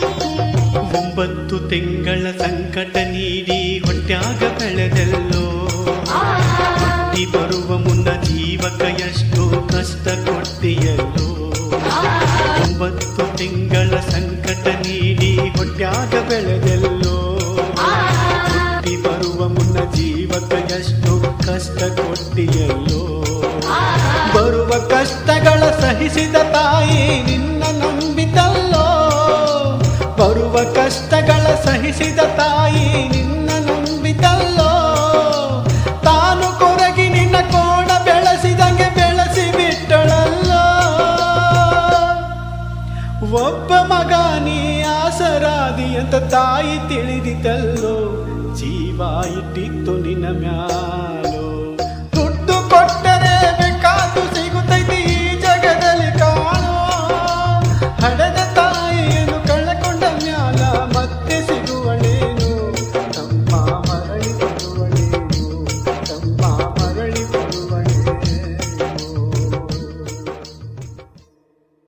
9 ತಿಂಗಳ ಸಂಕಟ ನೀಡಿ ಹೊಟ್ಯಾಗ ಬೆಳೆದೆಲ್ಲೋ, ಹುಟ್ಟಿ ಬರುವ ಮುನ್ನ ಜೀವಕ ಎಷ್ಟು ಕಷ್ಟ ಕೊಟ್ಟಿಯಲ್ಲೋ. 9 ತಿಂಗಳ ಸಂಕಟ ನೀಡಿ ಹೊಟ್ಯಾಗ ಬೆಳೆದೆಲ್ಲೋ, ಹುಟ್ಟಿ ಬರುವ ಮುನ್ನ ಜೀವಕ ಎಷ್ಟು ಕಷ್ಟ ಕೊಟ್ಟಿಯಲ್ಲೋ. ಬರುವ ಕಷ್ಟಗಳ ಸಹಿಸಿದ ತಾಯಿ ನಿನ್ನ ನಂಬಿತಲ್ಲೋ, ಬರುವ ಕಷ್ಟಗಳ ಸಹಿಸಿದ ತಾಯಿ ನಿನ್ನ ನಂಬಿತಲ್ಲೋ. ತಾನು ಕೊರಗಿ ನಿನ್ನ ಕೋಣ ಬೆಳೆಸಿದಂಗೆ ಬೆಳೆಸಿ ಬಿಟ್ಟಳಲ್ಲೋ. ಒಬ್ಬ ಮಗ ನೀ ಆಸರಾದಿ ಅಂತ ತಾಯಿ ತಿಳಿದಿತಲ್ಲೋ, ಜೀವ ಇಟ್ಟಿತ್ತು ನಿನ್ನ ಮ್ಯಾಲ.